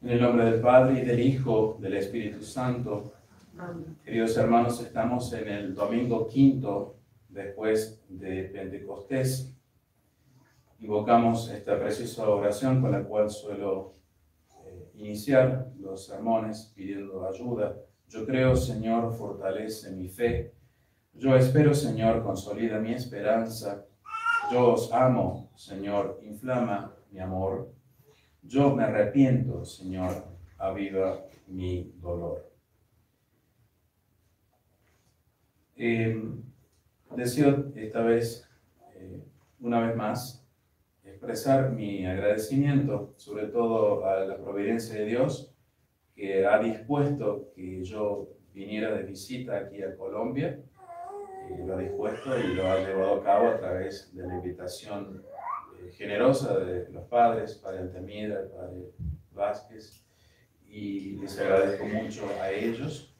En el nombre del Padre, y del Hijo, del Espíritu Santo. Amén. Queridos hermanos, estamos en el domingo quinto después de Pentecostés. Invocamos esta preciosa oración con la cual suelo iniciar los sermones pidiendo ayuda. Yo creo, Señor, fortalece mi fe. Yo espero, Señor, consolida mi esperanza. Yo os amo, Señor, inflama mi amor. Yo me arrepiento, Señor, aviva mi dolor. Deseo esta vez, una vez más, expresar mi agradecimiento, sobre todo a la providencia de Dios, que ha dispuesto que yo viniera de visita aquí a Colombia. Lo ha dispuesto y lo ha llevado a cabo a través de la invitación generosa de los padres, Padre Altamira, Padre Vázquez, y les agradezco mucho a ellos.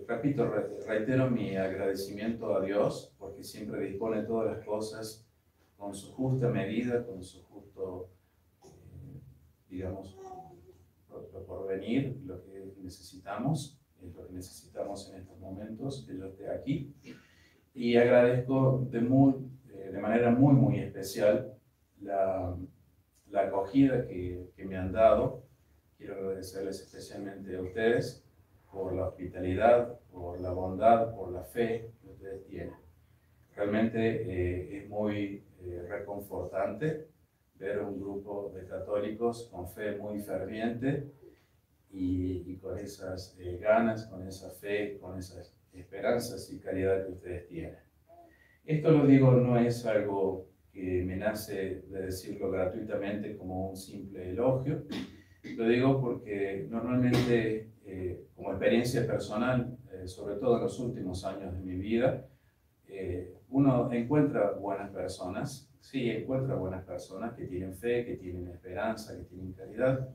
Repito, reitero mi agradecimiento a Dios, porque siempre dispone todas las cosas con su justa medida, con su justo, digamos, porvenir, lo que necesitamos, lo que necesitamos en estos momentos, que yo esté aquí. Y agradezco de manera muy especial la acogida que me han dado. Quiero agradecerles especialmente a ustedes por la hospitalidad, por la bondad, por la fe que ustedes tienen. Realmente es muy reconfortante ver un grupo de católicos con fe muy ferviente y con esas ganas, con esa fe, con esas esperanzas y caridad que ustedes tienen. Esto, lo digo, no es algo que me nace de decirlo gratuitamente como un simple elogio. Lo digo porque normalmente, como experiencia personal, sobre todo en los últimos años de mi vida, uno encuentra buenas personas, sí, encuentra buenas personas que tienen fe, que tienen esperanza, que tienen caridad,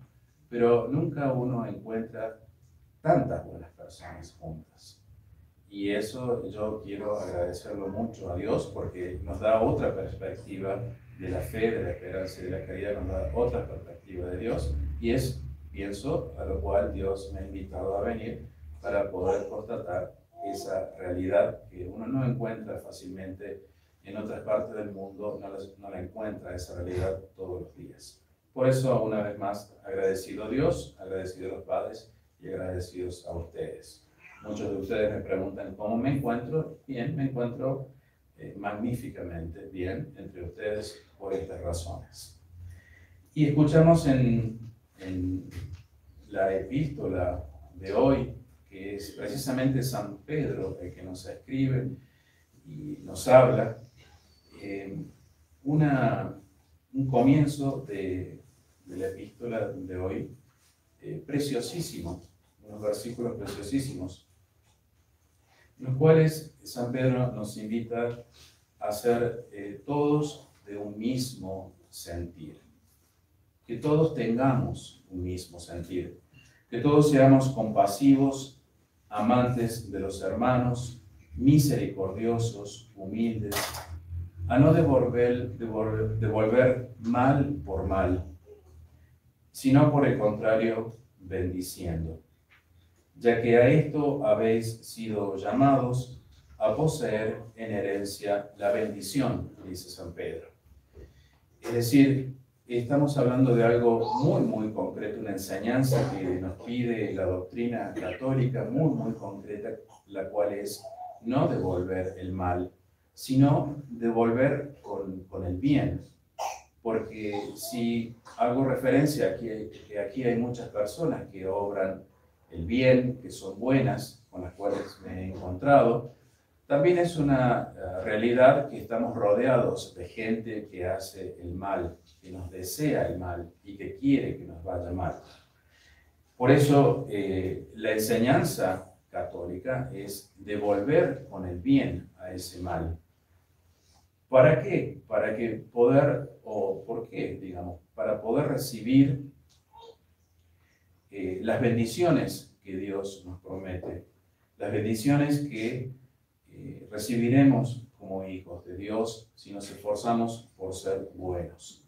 pero nunca uno encuentra tantas buenas personas juntas. Y eso yo quiero agradecerlo mucho a Dios, porque nos da otra perspectiva de la fe, de la esperanza y de la caridad, nos da otra perspectiva de Dios, y es, pienso, a lo cual Dios me ha invitado a venir para poder constatar esa realidad que uno no encuentra fácilmente en otras partes del mundo, no la encuentra esa realidad todos los días. Por eso, una vez más, agradecido a Dios, agradecido a los padres y agradecidos a ustedes. Muchos de ustedes me preguntan cómo me encuentro. Bien, me encuentro magníficamente bien entre ustedes por estas razones. Y escuchamos en la epístola de hoy, que es precisamente San Pedro el que nos escribe y nos habla, un comienzo de la epístola de hoy preciosísimo, unos versículos preciosísimos, en los cuales San Pedro nos invita a ser todos de un mismo sentir, que todos tengamos un mismo sentir, que todos seamos compasivos, amantes de los hermanos, misericordiosos, humildes, a no devolver mal por mal, sino por el contrario, bendiciendo, ya que a esto habéis sido llamados a poseer en herencia la bendición, dice San Pedro. Es decir, estamos hablando de algo muy concreto, una enseñanza que nos pide la doctrina católica muy concreta, la cual es no devolver el mal, sino devolver con el bien. Porque si hago referencia a que aquí hay muchas personas que obran el bien, que son buenas, con las cuales me he encontrado, también es una realidad que estamos rodeados de gente que hace el mal, que nos desea el mal y que quiere que nos vaya mal. Por eso la enseñanza católica es devolver con el bien a ese mal. ¿Para qué? Para que poder, o ¿por qué? Digamos, para poder recibir las bendiciones que Dios nos promete, las bendiciones que recibiremos como hijos de Dios si nos esforzamos por ser buenos.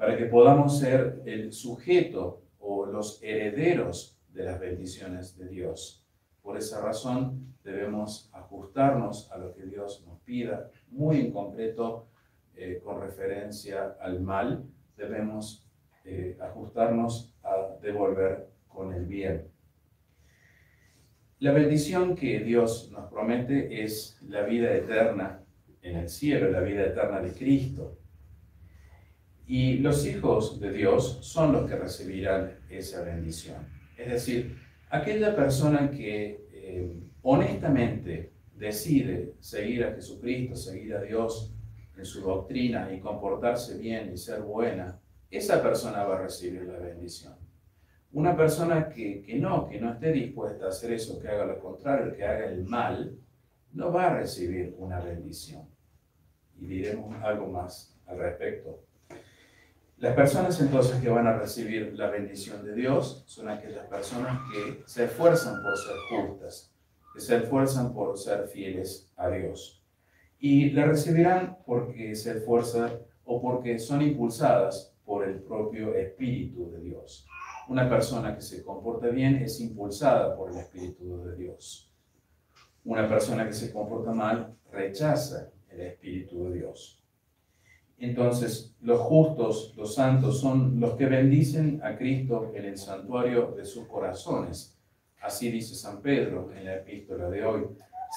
para que podamos ser el sujeto o los herederos de las bendiciones de Dios. Por esa razón debemos ajustarnos a lo que Dios nos pida, muy en concreto con referencia al mal, debemos ajustarnos a devolver con el bien. La bendición que Dios nos promete es la vida eterna en el cielo, la vida eterna de Cristo. Y los hijos de Dios son los que recibirán esa bendición. Es decir, aquella persona que honestamente decide seguir a Jesucristo, seguir a Dios en su doctrina y comportarse bien y ser buena, esa persona va a recibir la bendición. Una persona que no esté dispuesta a hacer eso, que haga lo contrario, que haga el mal, no va a recibir una bendición. Y diremos algo más al respecto. Las personas entonces que van a recibir la bendición de Dios son aquellas personas que se esfuerzan por ser justas, que se esfuerzan por ser fieles a Dios. Y la recibirán porque se esfuerzan o porque son impulsadas por el propio Espíritu de Dios. Una persona que se comporta bien es impulsada por el Espíritu de Dios. Una persona que se comporta mal rechaza el Espíritu de Dios. Entonces, los justos, los santos, son los que bendicen a Cristo en el santuario de sus corazones. Así dice San Pedro en la epístola de hoy.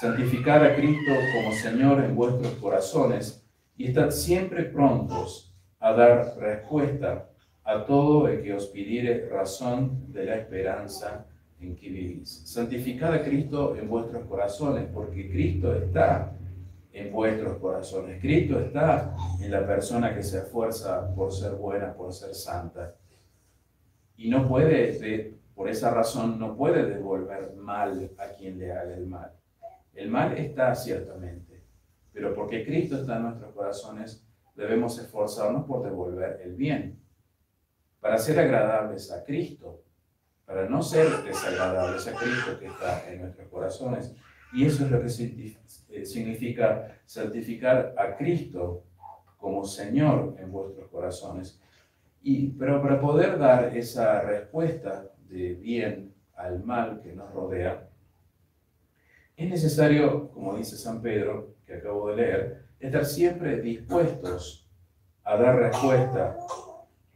Santificad a Cristo como Señor en vuestros corazones y estad siempre prontos a dar respuesta a todo el que os pidiere razón de la esperanza en que vivís. Santificad a Cristo en vuestros corazones, porque Cristo está en vuestros corazones. Cristo está en la persona que se esfuerza por ser buena, por ser santa. Y no puede, por esa razón, no puede devolver mal a quien le haga el mal. El mal está ciertamente, pero porque Cristo está en nuestros corazones, debemos esforzarnos por devolver el bien, para ser agradables a Cristo, para no ser desagradables a Cristo que está en nuestros corazones. Y eso es lo que significa santificar a Cristo como Señor en vuestros corazones. Pero para poder dar esa respuesta de bien al mal que nos rodea, es necesario, como dice San Pedro, que acabo de leer, estar siempre dispuestos a dar respuesta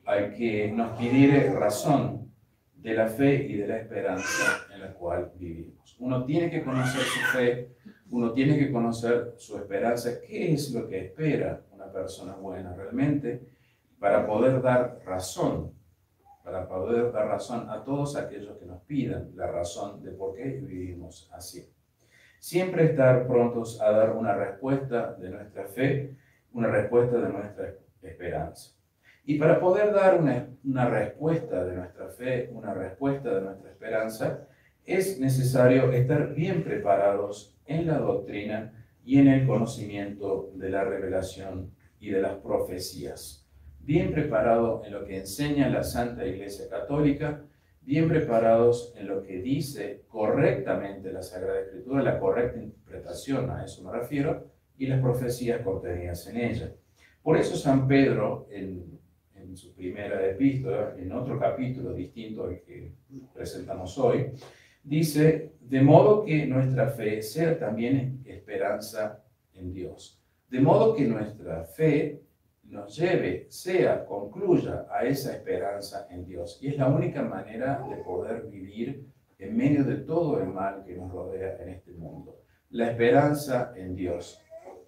al que nos pidiere razón de la fe y de la esperanza en la cual vivimos. Uno tiene que conocer su fe, uno tiene que conocer su esperanza, qué es lo que espera una persona buena realmente, para poder dar razón a todos aquellos que nos pidan la razón de por qué vivimos así. Siempre estar prontos a dar una respuesta de nuestra fe, una respuesta de nuestra esperanza. Y para poder dar una respuesta de nuestra fe, una respuesta de nuestra esperanza, es necesario estar bien preparados en la doctrina y en el conocimiento de la revelación y de las profecías. Bien preparados en lo que enseña la Santa Iglesia Católica, bien preparados en lo que dice correctamente la Sagrada Escritura, la correcta interpretación, a eso me refiero, y las profecías contenidas en ella. Por eso San Pedro, en su primera epístola, en otro capítulo distinto al que presentamos hoy, dice: de modo que nuestra fe sea también esperanza en Dios. De modo que nuestra fe nos lleve, concluya a esa esperanza en Dios. Y es la única manera de poder vivir en medio de todo el mal que nos rodea en este mundo. La esperanza en Dios.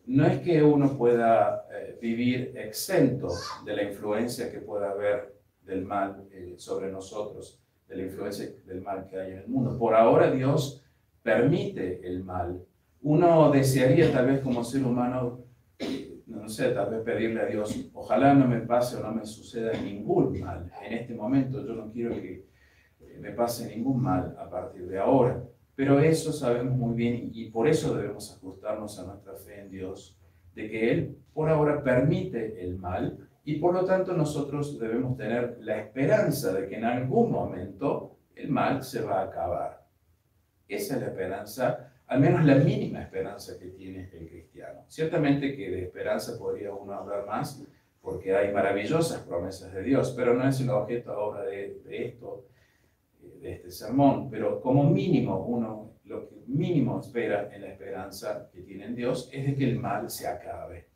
No es que uno pueda vivir exento de la influencia que pueda haber del mal sobre nosotros, de la influencia del mal que hay en el mundo. Por ahora Dios permite el mal. Uno desearía tal vez como ser humano, no sé, tal vez pedirle a Dios, ojalá no me pase o no me suceda ningún mal. En este momento yo no quiero que me pase ningún mal a partir de ahora. Pero eso sabemos muy bien y por eso debemos ajustarnos a nuestra fe en Dios, de que Él por ahora permite el mal y por lo tanto nosotros debemos tener la esperanza de que en algún momento el mal se va a acabar. Esa es la esperanza, al menos la mínima esperanza que tiene el cristiano. Ciertamente que de esperanza podría uno hablar más, porque hay maravillosas promesas de Dios, pero no es el objeto ahora de este sermón. Pero como mínimo, uno lo que mínimo espera en la esperanza que tiene en Dios es de que el mal se acabe,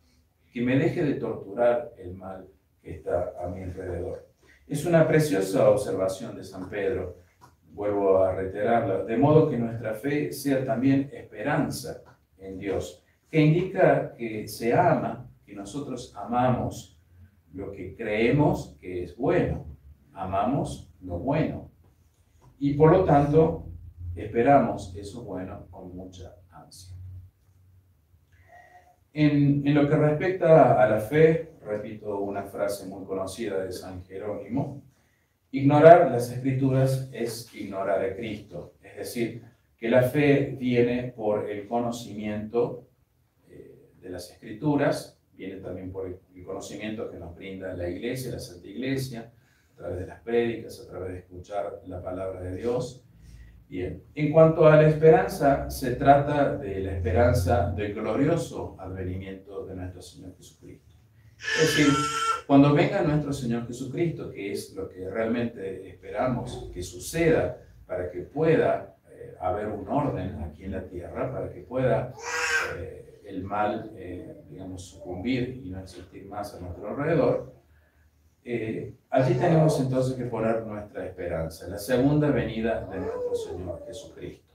que me deje de torturar el mal que está a mi alrededor. Es una preciosa observación de San Pedro, vuelvo a reiterarla, de modo que nuestra fe sea también esperanza en Dios, que indica que se ama, que nosotros amamos lo que creemos que es bueno, amamos lo bueno, y por lo tanto esperamos eso bueno con mucha ansia. En lo que respecta a la fe, repito una frase muy conocida de San Jerónimo: ignorar las Escrituras es ignorar a Cristo. Es decir, que la fe viene por el conocimiento de las Escrituras, viene también por el conocimiento que nos brinda la Iglesia, la Santa Iglesia, a través de las prédicas, a través de escuchar la palabra de Dios. Bien, en cuanto a la esperanza, se trata de la esperanza del glorioso advenimiento de nuestro Señor Jesucristo. Es decir, cuando venga nuestro Señor Jesucristo, que es lo que realmente esperamos que suceda para que pueda haber un orden aquí en la tierra, para que pueda el mal, digamos, sucumbir y no existir más a nuestro alrededor, allí tenemos entonces que poner nuestra esperanza, la segunda venida de nuestro Señor Jesucristo.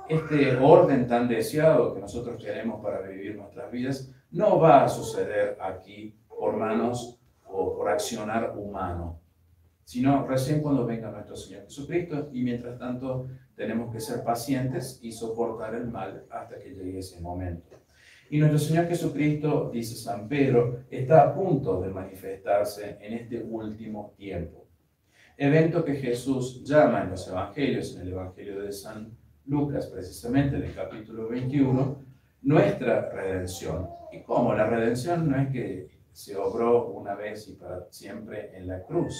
Este orden tan deseado que nosotros queremos para vivir nuestras vidas no va a suceder aquí por manos o por accionar humano, sino recién cuando venga nuestro Señor Jesucristo, y mientras tanto tenemos que ser pacientes y soportar el mal hasta que llegue ese momento. Y nuestro Señor Jesucristo, dice San Pedro, está a punto de manifestarse en este último tiempo. Evento que Jesús llama en los Evangelios, en el Evangelio de San Lucas, precisamente en el capítulo 21, nuestra redención. ¿Y cómo? La redención no es que se obró una vez y para siempre en la cruz.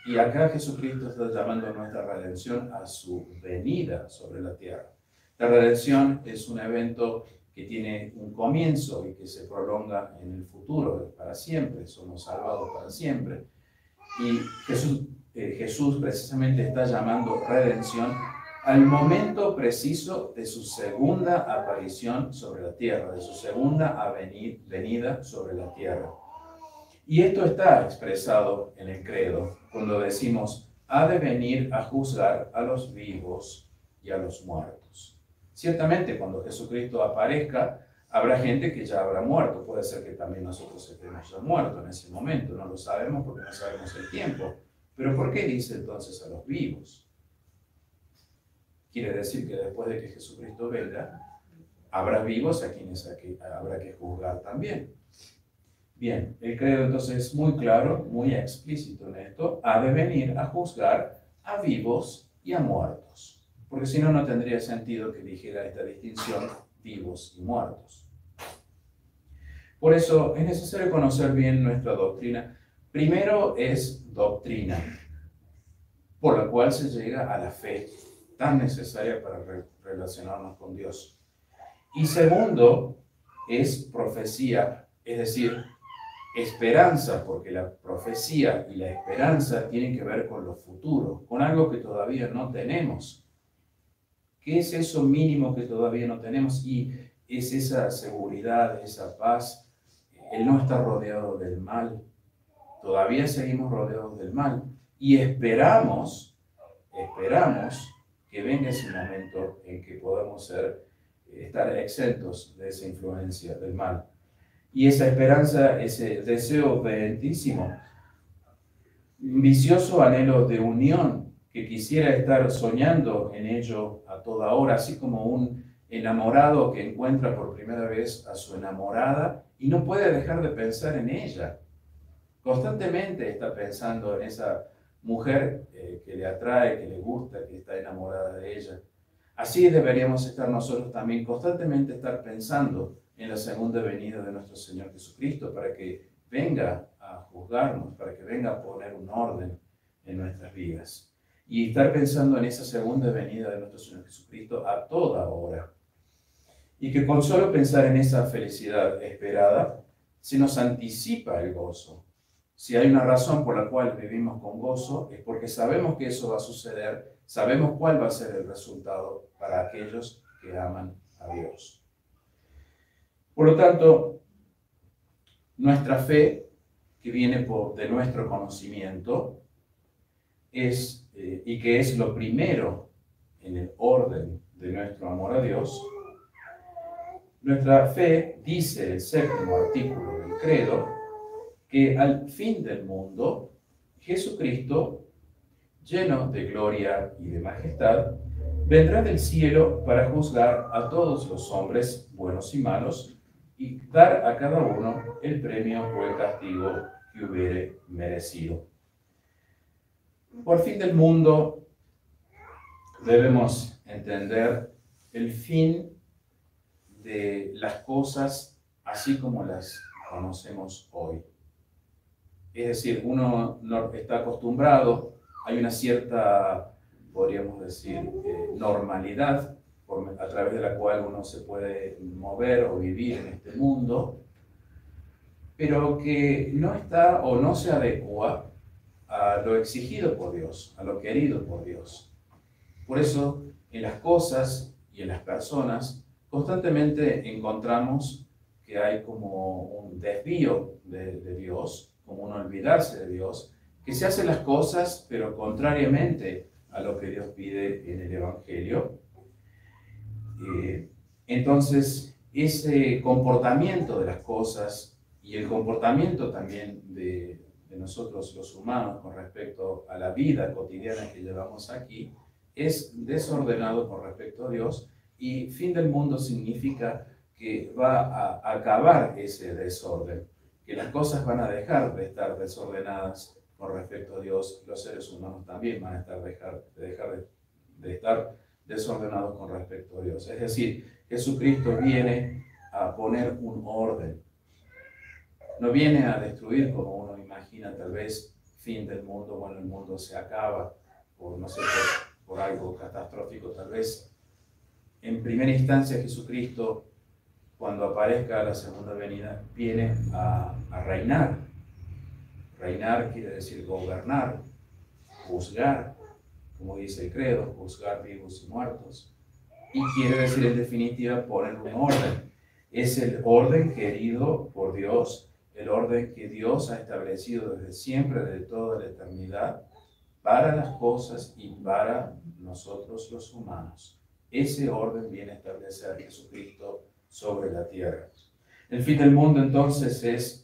Y acá Jesucristo está llamando a nuestra redención a su venida sobre la tierra. La redención es un evento que tiene un comienzo y que se prolonga en el futuro, para siempre, somos salvados para siempre. Y Jesús precisamente está llamando redención al momento preciso de su segunda aparición sobre la tierra, de su segunda venida sobre la tierra. Y esto está expresado en el credo, cuando decimos, ha de venir a juzgar a los vivos y a los muertos. Ciertamente, cuando Jesucristo aparezca, habrá gente que ya habrá muerto. Puede ser que también nosotros estemos ya muertos en ese momento. No lo sabemos porque no sabemos el tiempo. Pero ¿por qué dice entonces a los vivos? Quiere decir que después de que Jesucristo venga, habrá vivos a quienes habrá que juzgar también. Bien, el credo entonces es muy claro, muy explícito en esto. Ha de venir a juzgar a vivos y a muertos. Porque si no, no tendría sentido que dijera esta distinción, vivos y muertos. Por eso es necesario conocer bien nuestra doctrina. Primero es doctrina, por la cual se llega a la fe, tan necesaria para relacionarnos con Dios. Y segundo es profecía, es decir, esperanza, porque la profecía y la esperanza tienen que ver con lo futuro, con algo que todavía no tenemos. ¿Qué es eso mínimo que todavía no tenemos? Y es esa seguridad, esa paz, el no estar rodeado del mal. Todavía seguimos rodeados del mal y esperamos que venga ese momento en que podamos estar exentos de esa influencia del mal. Y esa esperanza, ese deseo vehementísimo, vicioso anhelo de unión, que quisiera estar soñando en ello a toda hora, así como un enamorado que encuentra por primera vez a su enamorada y no puede dejar de pensar en ella. Constantemente está pensando en esa mujer que le atrae, que le gusta, que está enamorada de ella. Así deberíamos estar nosotros también, constantemente estar pensando en la segunda venida de nuestro Señor Jesucristo, para que venga a juzgarnos, para que venga a poner un orden en nuestras vidas. Y estar pensando en esa segunda venida de nuestro Señor Jesucristo a toda hora. Y que con solo pensar en esa felicidad esperada, se nos anticipa el gozo. Si hay una razón por la cual vivimos con gozo, es porque sabemos que eso va a suceder, sabemos cuál va a ser el resultado para aquellos que aman a Dios. Por lo tanto, nuestra fe, que viene de nuestro conocimiento, y que es lo primero en el orden de nuestro amor a Dios, nuestra fe, dice el 7º artículo del credo, que al fin del mundo, Jesucristo, lleno de gloria y de majestad, vendrá del cielo para juzgar a todos los hombres, buenos y malos, y dar a cada uno el premio o el castigo que hubiere merecido. Por fin del mundo, debemos entender el fin de las cosas así como las conocemos hoy. Es decir, uno no está acostumbrado, hay una cierta, podríamos decir, normalidad a través de la cual uno se puede mover o vivir en este mundo, pero que no está o no se adecua a lo exigido por Dios, a lo querido por Dios. Por eso, en las cosas y en las personas, constantemente encontramos que hay como un desvío de Dios, como un olvidarse de Dios, que se hacen las cosas, pero contrariamente a lo que Dios pide en el Evangelio. Entonces, ese comportamiento de las cosas y el comportamiento también de nosotros los humanos con respecto a la vida cotidiana que llevamos aquí, es desordenado con respecto a Dios, y fin del mundo significa que va a acabar ese desorden, que las cosas van a dejar de estar desordenadas con respecto a Dios, los seres humanos también van a dejar de estar desordenados con respecto a Dios. Es decir, Jesucristo viene a poner un orden. No viene a destruir como uno imagina, tal vez, fin del mundo, bueno, el mundo se acaba, por, no sé, por algo catastrófico tal vez. En primera instancia, Jesucristo, cuando aparezca la segunda venida, viene a reinar. Reinar quiere decir gobernar, juzgar, como dice el credo, juzgar vivos y muertos. Y quiere decir, en definitiva, poner un orden. Es el orden querido por Dios, el orden que Dios ha establecido desde siempre, desde toda la eternidad, para las cosas y para nosotros los humanos. Ese orden viene a establecer Jesucristo sobre la tierra. El fin del mundo entonces es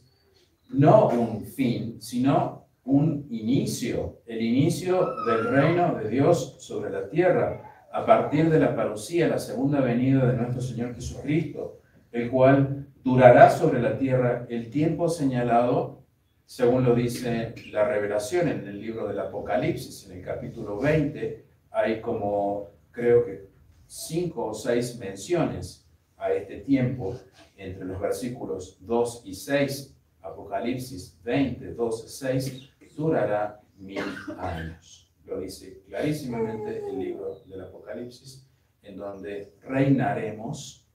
no un fin, sino un inicio, el inicio del reino de Dios sobre la tierra, a partir de la parucía, la segunda venida de nuestro Señor Jesucristo, el cual durará sobre la tierra el tiempo señalado, según lo dice la revelación en el libro del Apocalipsis, en el capítulo 20, hay como, creo que 5 o 6 menciones a este tiempo, entre los versículos 2 y 6, Apocalipsis 20, 12, 6, durará 1000 años. Lo dice clarísimamente el libro del Apocalipsis, en donde reinaremos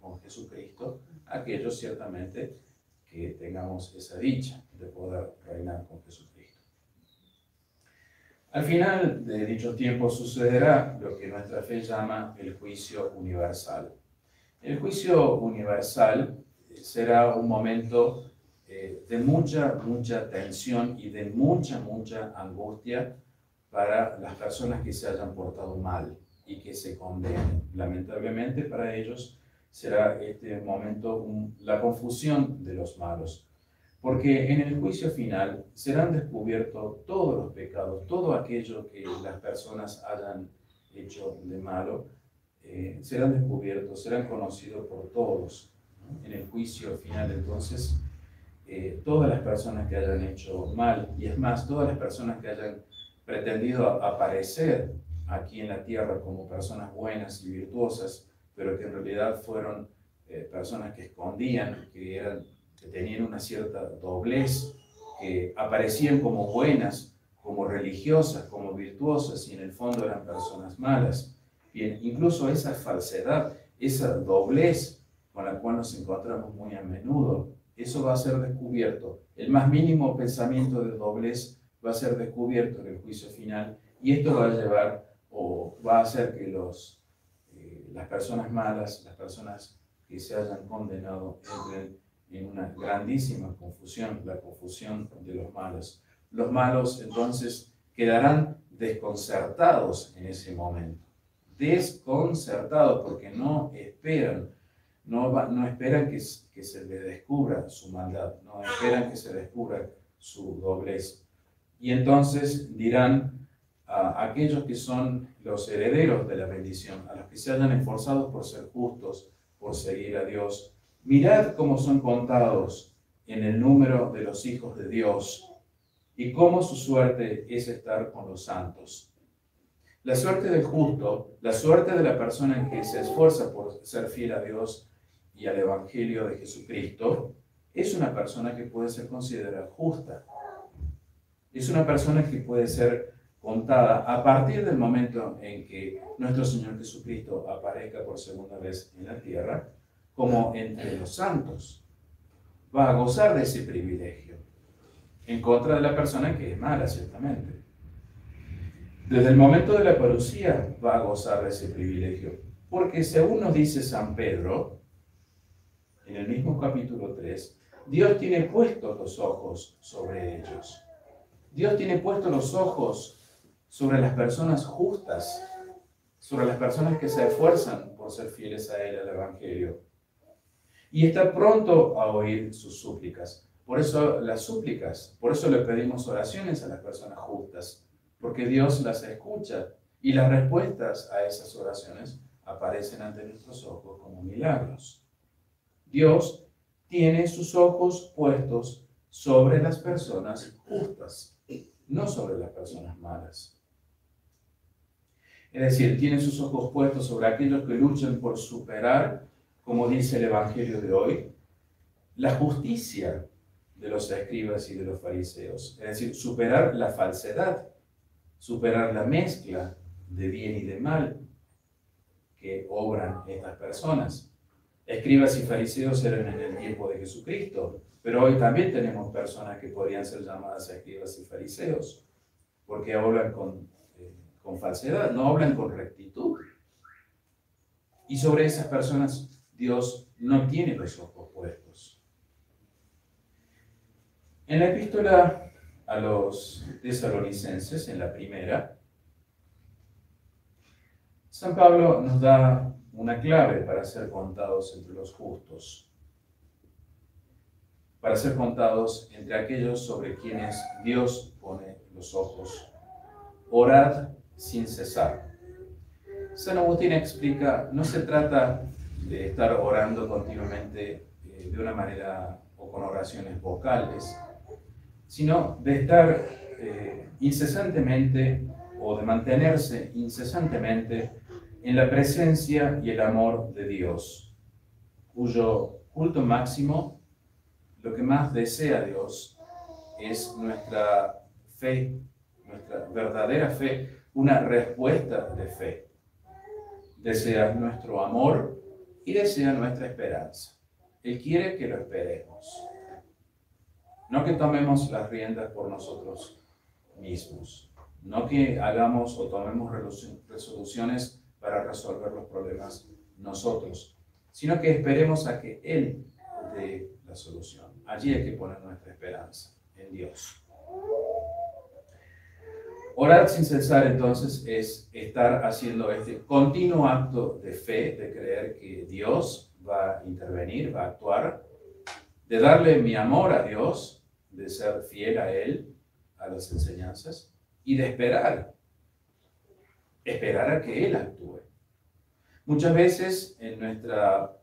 con Jesucristo, aquellos ciertamente que tengamos esa dicha de poder reinar con Jesucristo. Al final de dicho tiempo sucederá lo que nuestra fe llama el juicio universal. El juicio universal será un momento de mucha tensión y de mucha angustia para las personas que se hayan portado mal y que se condenen. Lamentablemente para ellos será este momento la confusión de los malos, porque en el juicio final serán descubiertos todos los pecados, todo aquello que las personas hayan hecho de malo, serán descubiertos, serán conocidos por todos, ¿no? En el juicio final entonces, todas las personas que hayan hecho mal, y es más, todas las personas que hayan pretendido aparecer aquí en la tierra como personas buenas y virtuosas, pero que en realidad fueron personas que escondían, que tenían una cierta doblez, que aparecían como buenas, como religiosas, como virtuosas, y en el fondo eran personas malas. Bien, incluso esa falsedad, esa doblez con la cual nos encontramos muy a menudo eso va a ser descubierto. El más mínimo pensamiento de doblez va a ser descubierto en el juicio final, y esto va a llevar o va a hacer que las personas malas, las personas que se hayan condenado, entren en una grandísima confusión, la confusión de los malos. Los malos entonces quedarán desconcertados en ese momento, desconcertados porque no esperan, no esperan que se les descubra su maldad, no esperan que se descubra su doblez. Y entonces dirán a aquellos que son los herederos de la bendición, a los que se hayan esforzado por ser justos, por seguir a Dios: mirad cómo son contados en el número de los hijos de Dios, y cómo su suerte es estar con los santos. La suerte del justo, la suerte de la persona en que se esfuerza por ser fiel a Dios y al Evangelio de Jesucristo, es una persona que puede ser considerada justa. Es una persona que puede ser contada a partir del momento en que nuestro Señor Jesucristo aparezca por segunda vez en la tierra, como entre los santos. Va a gozar de ese privilegio, en contra de la persona que es mala, ciertamente. Desde el momento de la parucía va a gozar de ese privilegio, porque según nos dice San Pedro, en el mismo capítulo 3, Dios tiene puestos los ojos sobre ellos. Dios tiene puestos los ojos sobre las personas justas, sobre las personas que se esfuerzan por ser fieles a Él, al Evangelio. Y está pronto a oír sus súplicas. Por eso las súplicas, por eso le pedimos oraciones a las personas justas, porque Dios las escucha y las respuestas a esas oraciones aparecen ante nuestros ojos como milagros. Dios tiene sus ojos puestos sobre las personas justas, no sobre las personas malas. Es decir, tiene sus ojos puestos sobre aquellos que luchan por superar, como dice el Evangelio de hoy, la justicia de los escribas y de los fariseos. Es decir, superar la falsedad, superar la mezcla de bien y de mal que obran estas personas. Escribas y fariseos eran en el tiempo de Jesucristo, pero hoy también tenemos personas que podrían ser llamadas escribas y fariseos, porque hablan con falsedad, no hablan con rectitud. Y sobre esas personas Dios no tiene los ojos puestos. En la epístola a los tesalonicenses, en la primera, San Pablo nos da una clave para ser contados entre los justos, para ser contados entre aquellos sobre quienes Dios pone los ojos. Orad sin cesar. San Agustín explica, no se trata de estar orando continuamente de una manera o con oraciones vocales, sino de estar incesantemente o de mantenerse incesantemente en la presencia y el amor de Dios, cuyo culto máximo, lo que más desea Dios, es nuestra fe, nuestra verdadera fe, una respuesta de fe. Desea nuestro amor y desea nuestra esperanza. Él quiere que lo esperemos. No que tomemos las riendas por nosotros mismos. No que hagamos o tomemos resoluciones para resolver los problemas nosotros, sino que esperemos a que Él dé la solución. Allí hay que poner nuestra esperanza, en Dios. Orar sin cesar, entonces, es estar haciendo este continuo acto de fe, de creer que Dios va a intervenir, va a actuar, de darle mi amor a Dios, de ser fiel a Él, a las enseñanzas, y de esperar a que Él actúe. Muchas veces en nuestra,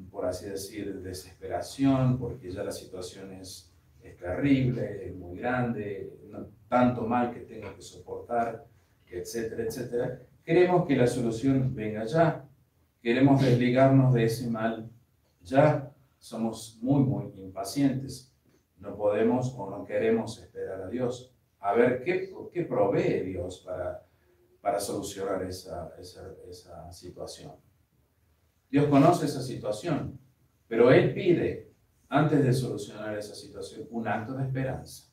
por así decir, desesperación, porque ya la situación es terrible, es muy grande, tanto mal que tengo que soportar, etcétera, etcétera, queremos que la solución venga ya, queremos desligarnos de ese mal ya, somos muy, muy impacientes, no podemos o no queremos esperar a Dios, a ver qué provee Dios para solucionar esa situación. Dios conoce esa situación, pero Él pide antes de solucionar esa situación, un acto de esperanza.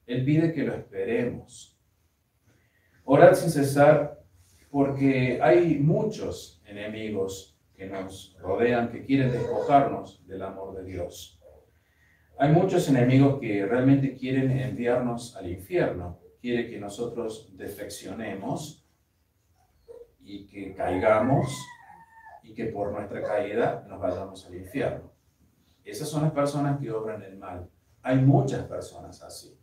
Él pide que lo esperemos. Orad sin cesar porque hay muchos enemigos que nos rodean, que quieren despojarnos del amor de Dios. Hay muchos enemigos que realmente quieren enviarnos al infierno, quieren que nosotros defeccionemos y que caigamos y que por nuestra caída nos vayamos al infierno. Esas son las personas que obran el mal. Hay muchas personas así.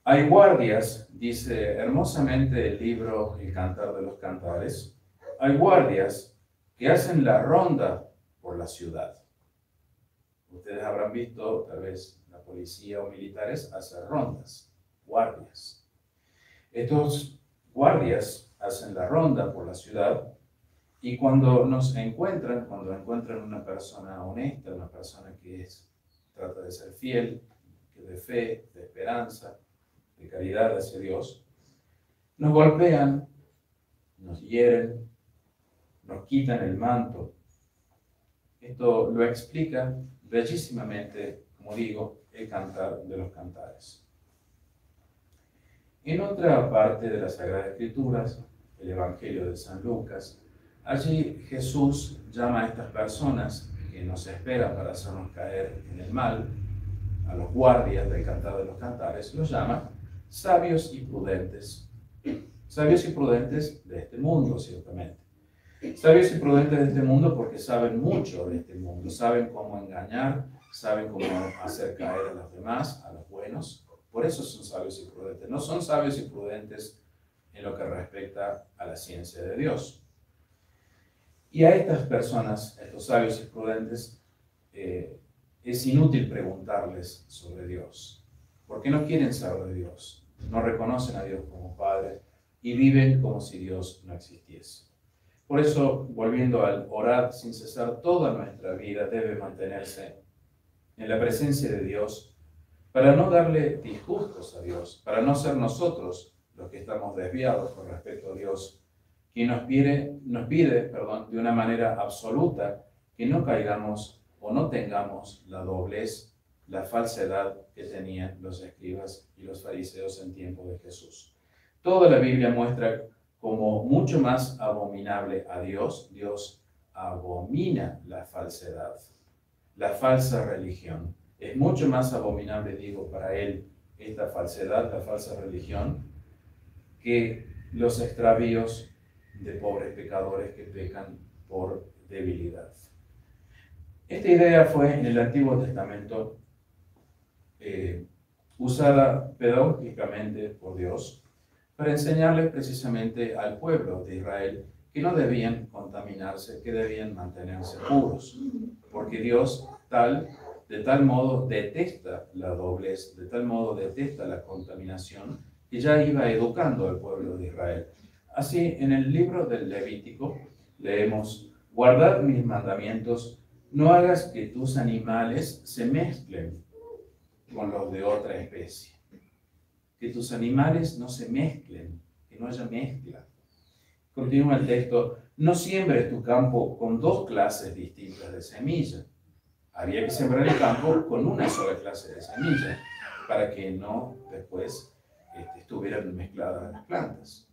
Hay guardias, dice hermosamente el libro El Cantar de los Cantares, hay guardias que hacen la ronda por la ciudad. Ustedes habrán visto, tal vez, la policía o militares hacer rondas, guardias. Estos guardias hacen la ronda por la ciudad y cuando encuentran una persona honesta, una persona que trata de ser fiel, que de fe, de esperanza, de caridad hacia Dios, nos golpean, nos hieren, nos quitan el manto. Esto lo explica bellísimamente, como digo, el Cantar de los Cantares. En otra parte de las Sagradas Escrituras, el Evangelio de San Lucas, allí Jesús llama a estas personas que nos esperan para hacernos caer en el mal, a los guardias del Cantar de los Cantares, los llama sabios y prudentes. Sabios y prudentes de este mundo, ciertamente. Sabios y prudentes de este mundo porque saben mucho de este mundo, saben cómo engañar, saben cómo hacer caer a los demás, a los buenos. Por eso son sabios y prudentes. No son sabios y prudentes en lo que respecta a la ciencia de Dios. Y a estas personas, a estos sabios y prudentes, es inútil preguntarles sobre Dios, porque no quieren saber de Dios, no reconocen a Dios como Padre y viven como si Dios no existiese. Por eso, volviendo al orar sin cesar, toda nuestra vida debe mantenerse en la presencia de Dios para no darle disgustos a Dios, para no ser nosotros los que estamos desviados con respecto a Dios, que nos pide, de una manera absoluta que no caigamos o no tengamos la doblez, la falsedad que tenían los escribas y los fariseos en tiempo de Jesús. Toda la Biblia muestra como mucho más abominable a Dios. Dios abomina la falsedad, la falsa religión. Es mucho más abominable, digo, para Él esta falsedad, la falsa religión, que los extravíos de pobres pecadores que pecan por debilidad. Esta idea fue en el Antiguo Testamento usada pedagógicamente por Dios para enseñarles precisamente al pueblo de Israel que no debían contaminarse, que debían mantenerse puros, porque Dios de tal modo detesta la doblez, de tal modo detesta la contaminación, que ya iba educando al pueblo de Israel. Así, en el libro del Levítico leemos: guardad mis mandamientos, no hagas que tus animales se mezclen con los de otra especie. Que tus animales no se mezclen, que no haya mezcla. Continúa el texto: no siembres tu campo con dos clases distintas de semilla. Había que sembrar el campo con una sola clase de semilla, para que no después estuvieran mezcladas las plantas.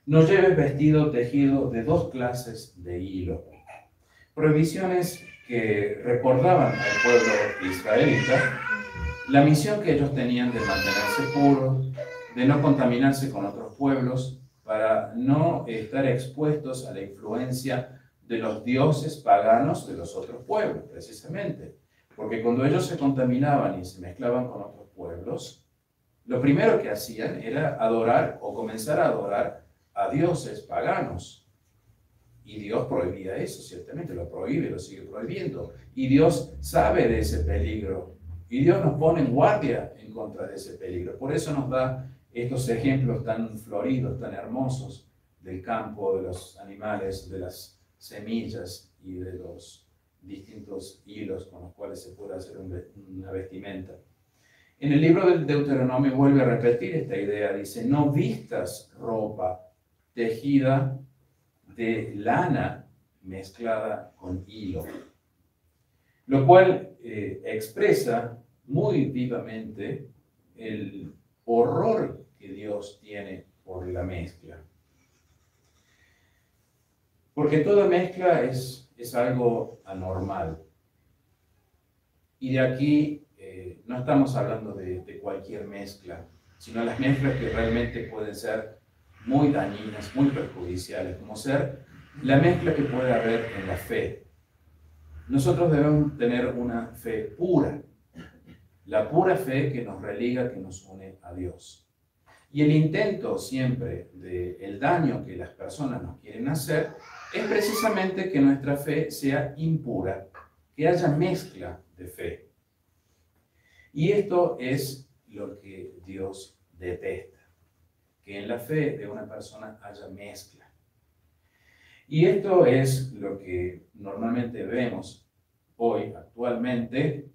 No lleves vestido tejido de dos clases de hilo. Prohibiciones que recordaban al pueblo israelita la misión que ellos tenían de mantenerse puros, de no contaminarse con otros pueblos, para no estar expuestos a la influencia de los dioses paganos de los otros pueblos, precisamente. Porque cuando ellos se contaminaban y se mezclaban con otros pueblos, lo primero que hacían era adorar o comenzar a adorar a dioses paganos. Y Dios prohibía eso, ciertamente, lo prohíbe, lo sigue prohibiendo. Y Dios sabe de ese peligro. Y Dios nos pone en guardia en contra de ese peligro. Por eso nos da estos ejemplos tan floridos, tan hermosos del campo, de los animales, de las semillas y de los distintos hilos con los cuales se puede hacer una vestimenta. En el libro del Deuteronomio vuelve a repetir esta idea. Dice: no vistas ropa tejida de lana mezclada con hilo. lo cual expresa muy vivamente el horror que Dios tiene por la mezcla. Porque toda mezcla es algo anormal. Y de aquí no estamos hablando de cualquier mezcla, sino las mezclas que realmente pueden ser muy dañinas, muy perjudiciales, como ser la mezcla que puede haber en la fe. Nosotros debemos tener una fe pura, la pura fe que nos religa, que nos une a Dios. Y el intento siempre del daño que las personas nos quieren hacer es precisamente que nuestra fe sea impura, que haya mezcla de fe. Y esto es lo que Dios detesta, que en la fe de una persona haya mezcla. Y esto es lo que normalmente vemos hoy, actualmente,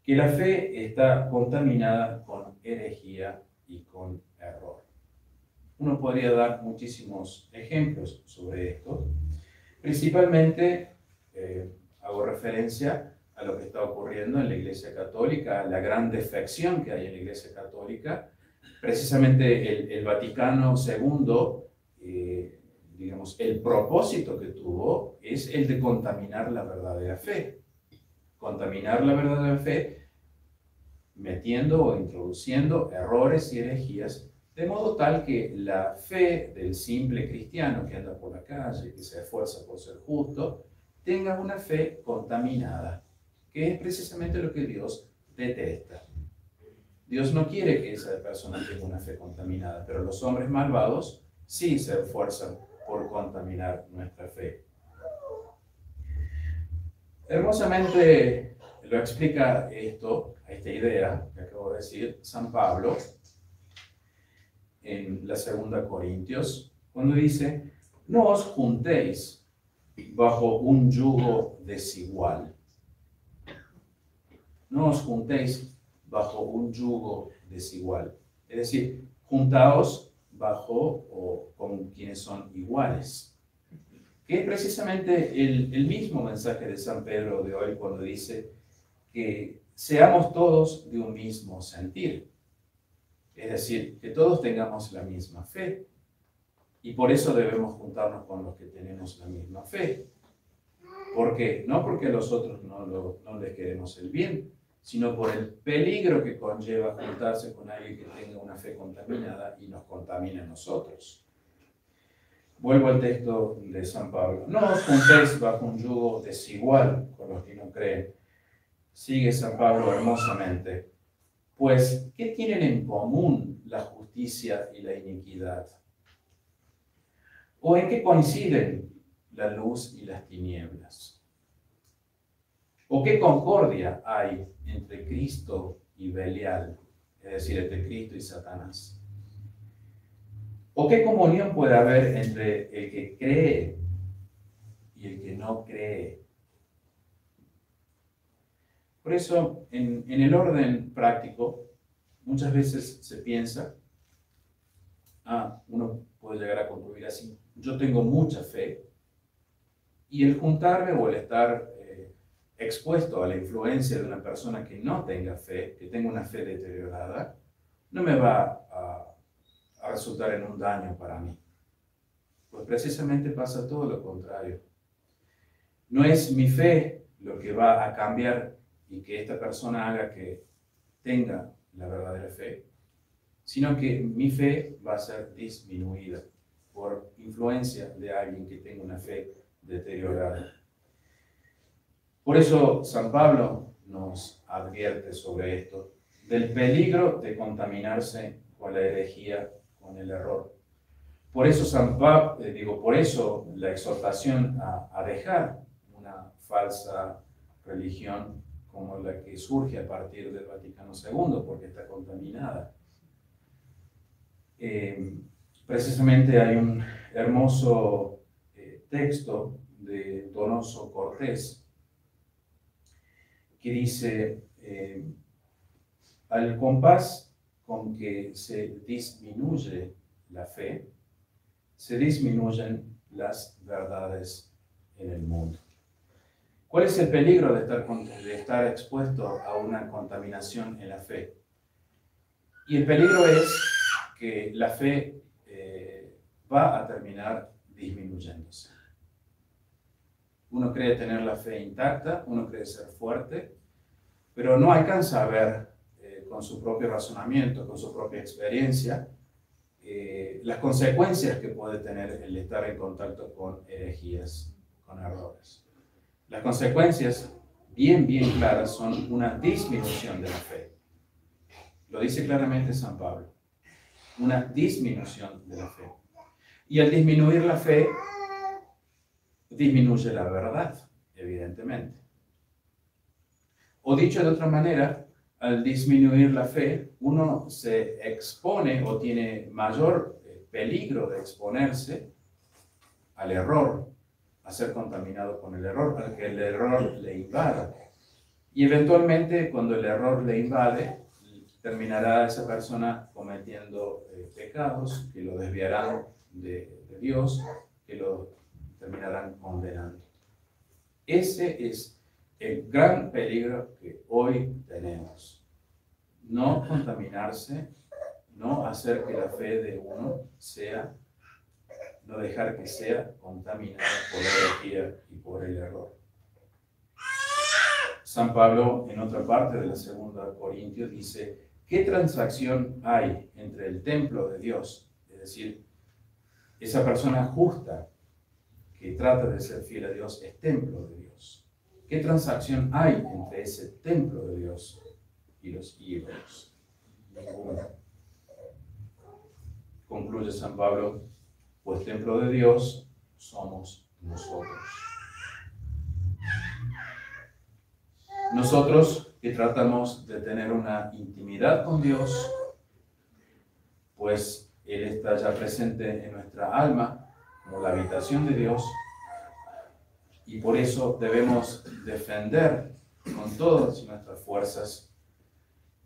que la fe está contaminada con herejía y con error. Uno podría dar muchísimos ejemplos sobre esto. Principalmente hago referencia a lo que está ocurriendo en la Iglesia Católica, a la gran defección que hay en la Iglesia Católica. Precisamente el Vaticano II, digamos, el propósito que tuvo es el de contaminar la verdadera fe. Contaminar la verdadera fe metiendo o introduciendo errores y herejías, de modo tal que la fe del simple cristiano que anda por la calle, que se esfuerza por ser justo, tenga una fe contaminada, que es precisamente lo que Dios detesta. Dios no quiere que esa persona tenga una fe contaminada, pero los hombres malvados sí se esfuerzan por contaminar nuestra fe. Hermosamente lo explica esta idea que acabo de decir, San Pablo, en la 2 Corintios, cuando dice, no os juntéis bajo un yugo desigual. No os juntéis bajo un yugo desigual. Es decir, juntaos bajo o con quienes son iguales. Que es precisamente el mismo mensaje de San Pedro de hoy cuando dice que seamos todos de un mismo sentir. Es decir, que todos tengamos la misma fe. Y por eso debemos juntarnos con los que tenemos la misma fe. ¿Por qué? No porque a los otros no les queremos el bien, sino por el peligro que conlleva juntarse con alguien que tenga una fe contaminada y nos contamine a nosotros. Vuelvo al texto de San Pablo. No os juntéis bajo un yugo desigual con los que no creen. Sigue San Pablo hermosamente. Pues, ¿qué tienen en común la justicia y la iniquidad? ¿O en qué coinciden la luz y las tinieblas? ¿O qué concordia hay entre Cristo y Belial? Es decir, entre Cristo y Satanás. ¿O qué comunión puede haber entre el que cree y el que no cree? Por eso, en el orden práctico, muchas veces se piensa, uno puede llegar a concluir así, yo tengo mucha fe, y el juntarme o el estar expuesto a la influencia de una persona que no tenga fe, que tenga una fe deteriorada, no me va a resultar en un daño para mí. Pues precisamente pasa todo lo contrario. No es mi fe lo que va a cambiar y que esta persona haga que tenga la verdadera fe, sino que mi fe va a ser disminuida por influencia de alguien que tenga una fe deteriorada. Por eso San Pablo nos advierte sobre esto, del peligro de contaminarse con la herejía, con el error. Por eso por eso la exhortación a dejar una falsa religión como la que surge a partir del Vaticano II, porque está contaminada. Precisamente hay un hermoso texto de Donoso Cortés que dice, al compás con que se disminuye la fe, se disminuyen las verdades en el mundo. ¿Cuál es el peligro de estar expuesto a una contaminación en la fe? Y el peligro es que la fe va a terminar disminuyéndose. Uno cree tener la fe intacta, uno cree ser fuerte, pero no alcanza a ver con su propio razonamiento, con su propia experiencia, las consecuencias que puede tener el estar en contacto con herejías, con errores. Las consecuencias bien claras son una disminución de la fe. Lo dice claramente San Pablo. Una disminución de la fe. Y al disminuir la fe, disminuye la verdad, evidentemente. O dicho de otra manera, al disminuir la fe, uno se expone o tiene mayor peligro de exponerse al error, a ser contaminado con el error, al que el error le invada. Y eventualmente, cuando el error le invade, terminará esa persona cometiendo pecados que lo desviarán de Dios, que lo terminarán condenando. Ese es el gran peligro que hoy tenemos. No contaminarse, no hacer que la fe de uno sea, no dejar que sea contaminada por la herejía y por el error. San Pablo, en otra parte de la segunda Corintios, dice: ¿qué transacción hay entre el templo de Dios? Es decir, esa persona justa que trata de ser fiel a Dios es templo de Dios. ¿Qué transacción hay entre ese templo de Dios y los ídolos? Ninguna. Concluye San Pablo: pues templo de Dios somos nosotros. Nosotros que tratamos de tener una intimidad con Dios, pues Él está ya presente en nuestra alma como la habitación de Dios, y por eso debemos defender con todas nuestras fuerzas,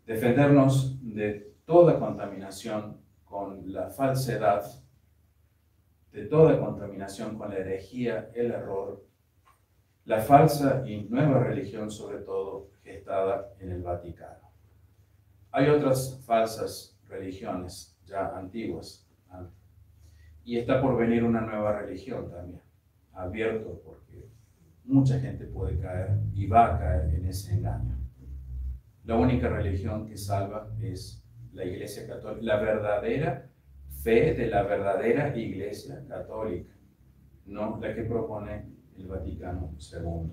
defendernos de toda contaminación con la falsedad, de toda contaminación con la herejía, el error, la falsa y nueva religión, sobre todo gestada en el Vaticano. Hay otras falsas religiones ya antiguas, y está por venir una nueva religión también, abierto, porque mucha gente puede caer y va a caer en ese engaño. La única religión que salva es la Iglesia Católica, la verdadera fe de la verdadera Iglesia Católica, no la que propone el Vaticano II.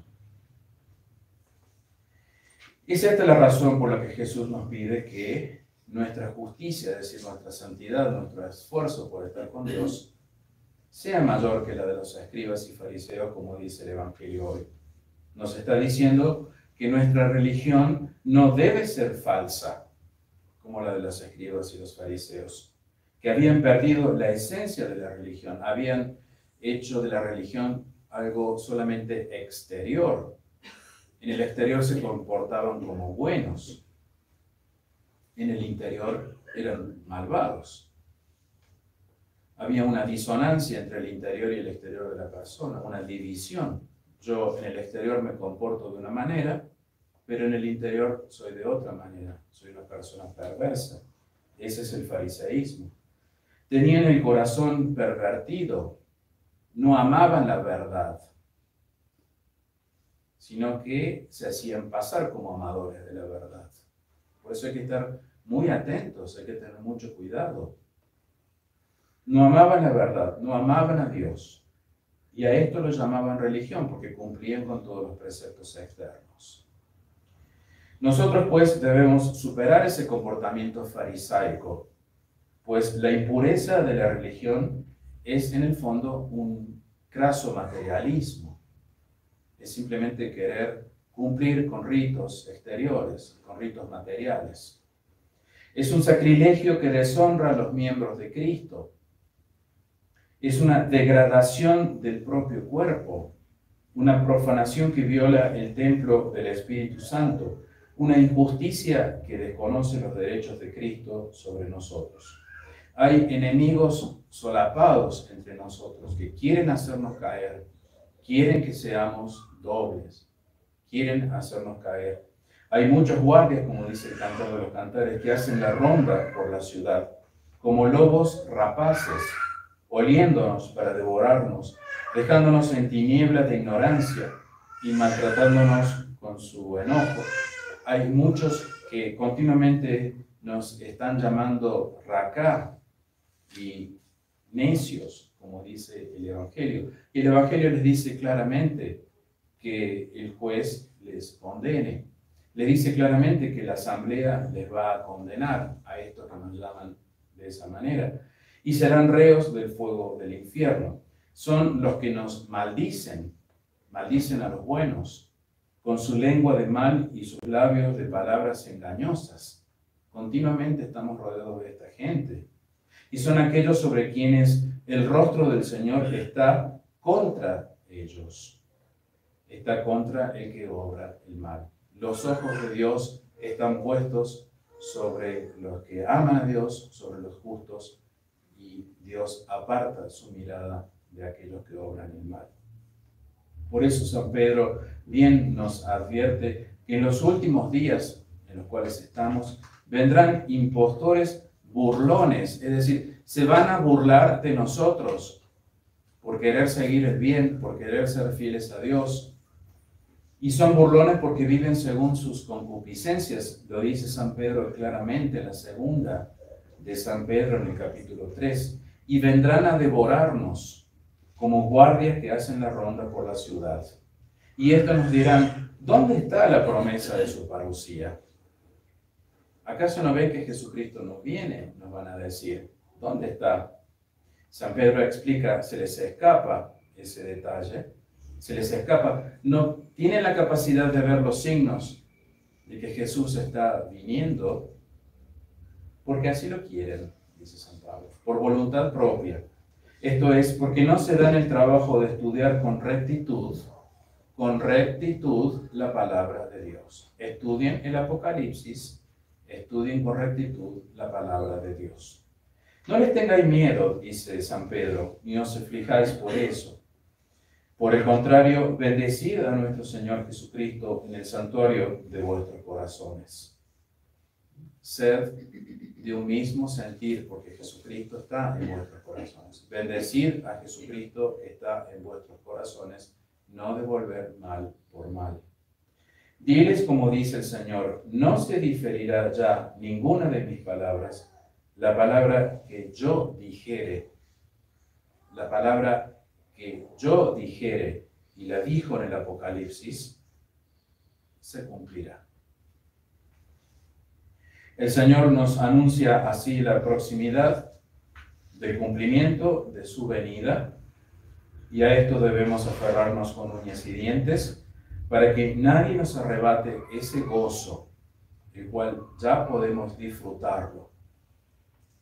Es esta la razón por la que Jesús nos pide que nuestra justicia, es decir, nuestra santidad, nuestro esfuerzo por estar con Dios, sea mayor que la de los escribas y fariseos, como dice el Evangelio hoy. Nos está diciendo que nuestra religión no debe ser falsa, como la de los escribas y los fariseos, que habían perdido la esencia de la religión, habían hecho de la religión algo solamente exterior. En el exterior se comportaban como buenos, en el interior eran malvados. Había una disonancia entre el interior y el exterior de la persona, una división. Yo en el exterior me comporto de una manera, pero en el interior soy de otra manera. Soy una persona perversa. Ese es el fariseísmo. Tenían el corazón pervertido. No amaban la verdad, sino que se hacían pasar como amadores de la verdad. Por eso hay que estar muy atentos, hay que tener mucho cuidado. No amaban la verdad, no amaban a Dios. Y a esto lo llamaban religión, porque cumplían con todos los preceptos externos. Nosotros, pues, debemos superar ese comportamiento farisaico, pues la impureza de la religión es, en el fondo, un craso materialismo. Es simplemente querer cumplir con ritos exteriores, con ritos materiales. Es un sacrilegio que deshonra a los miembros de Cristo. Es una degradación del propio cuerpo, una profanación que viola el templo del Espíritu Santo, una injusticia que desconoce los derechos de Cristo sobre nosotros. Hay enemigos solapados entre nosotros que quieren hacernos caer, quieren que seamos dobles, quieren hacernos caer. Hay muchos guardias, como dice el Cantar de los Cantares, que hacen la ronda por la ciudad, como lobos rapaces, oliéndonos para devorarnos, dejándonos en tinieblas de ignorancia y maltratándonos con su enojo. Hay muchos que continuamente nos están llamando racá y necios, como dice el Evangelio. Y el Evangelio les dice claramente que el juez les condene. Le dice claramente que la asamblea les va a condenar a estos que nos llaman de esa manera. Y serán reos del fuego del infierno. Son los que nos maldicen a los buenos, con su lengua de mal y sus labios de palabras engañosas. Continuamente estamos rodeados de esta gente. Y son aquellos sobre quienes el rostro del Señor está contra ellos. Está contra el que obra el mal. Los ojos de Dios están puestos sobre los que aman a Dios, sobre los justos, y Dios aparta su mirada de aquellos que obran el mal. Por eso San Pedro bien nos advierte que en los últimos días en los cuales estamos, vendrán impostores burlones, es decir, se van a burlar de nosotros por querer seguir el bien, por querer ser fieles a Dios. Y son burlones porque viven según sus concupiscencias. Lo dice San Pedro claramente en la segunda de San Pedro en el capítulo 3. Y vendrán a devorarnos como guardias que hacen la ronda por la ciudad. Y estos nos dirán, ¿dónde está la promesa de su parucía? ¿Acaso no ven que Jesucristo no viene? Nos van a decir, ¿dónde está? San Pedro explica, se les escapa ese detalle. Se les escapa, no tienen la capacidad de ver los signos de que Jesús está viniendo, porque así lo quieren, dice San Pablo, por voluntad propia. Esto es, porque no se dan el trabajo de estudiar con rectitud la palabra de Dios. Estudien el Apocalipsis, estudien con rectitud la palabra de Dios. No les tengáis miedo, dice San Pedro, ni os aflijáis por eso. Por el contrario, bendecid a nuestro Señor Jesucristo en el santuario de vuestros corazones. Sed de un mismo sentir, porque Jesucristo está en vuestros corazones. Bendecid a Jesucristo está en vuestros corazones, no devolver mal por mal. Diles como dice el Señor, no se diferirá ya ninguna de mis palabras. La palabra que yo dijere, la palabra que yo dijere, y la dijo en el Apocalipsis, se cumplirá. El Señor nos anuncia así la proximidad del cumplimiento de su venida, y a esto debemos aferrarnos con uñas y dientes, para que nadie nos arrebate ese gozo, el cual ya podemos disfrutarlo.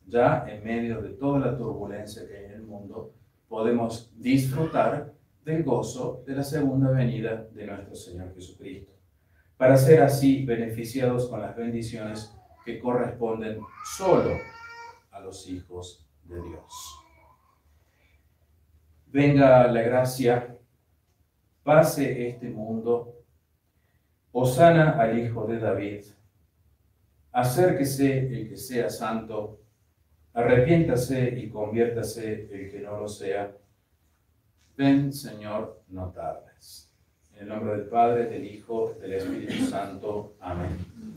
Ya en medio de toda la turbulencia que hay en el mundo, podemos disfrutar del gozo de la segunda venida de nuestro Señor Jesucristo, para ser así beneficiados con las bendiciones que corresponden solo a los hijos de Dios. Venga la gracia, pase este mundo, hosana al Hijo de David, acérquese el que sea santo, arrepiéntase y conviértase el que no lo sea. Ven, Señor, no tardes. En el nombre del Padre, del Hijo, del Espíritu Santo. Amén.